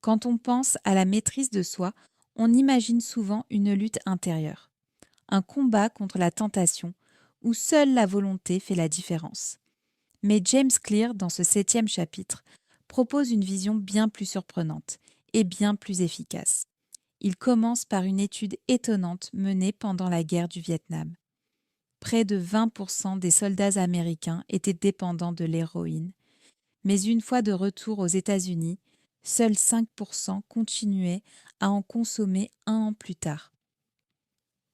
Quand on pense à la maîtrise de soi, on imagine souvent une lutte intérieure, un combat contre la tentation où seule la volonté fait la différence. Mais James Clear, dans ce 7e chapitre, propose une vision bien plus surprenante et bien plus efficace. Il commence par une étude étonnante menée pendant la guerre du Vietnam. Près de 20% des soldats américains étaient dépendants de l'héroïne, mais une fois de retour aux États-Unis, seuls 5% continuaient à en consommer un an plus tard.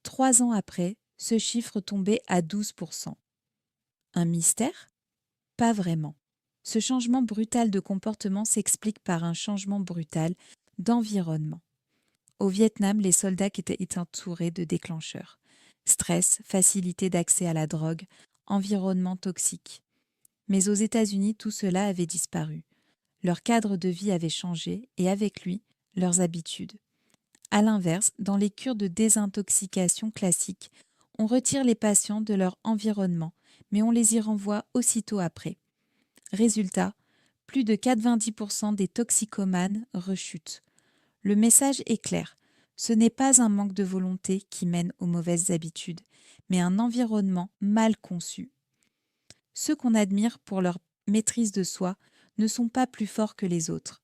3 ans après, ce chiffre tombait à 12%. Un mystère ? Pas vraiment. Ce changement brutal de comportement s'explique par un changement brutal d'environnement. Au Vietnam, les soldats étaient entourés de déclencheurs. Stress, facilité d'accès à la drogue, environnement toxique. Mais aux États-Unis, tout cela avait disparu. Leur cadre de vie avait changé et avec lui, leurs habitudes. À l'inverse, dans les cures de désintoxication classiques, on retire les patients de leur environnement, mais on les y renvoie aussitôt après. Résultat, plus de 90% des toxicomanes rechutent. Le message est clair, ce n'est pas un manque de volonté qui mène aux mauvaises habitudes, mais un environnement mal conçu. Ceux qu'on admire pour leur maîtrise de soi ne sont pas plus forts que les autres.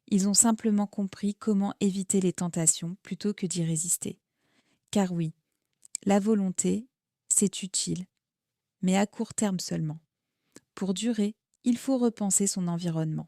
Ils ont simplement compris comment éviter les tentations plutôt que d'y résister. Car oui, la volonté, c'est utile, mais à court terme seulement. Pour durer, il faut repenser son environnement.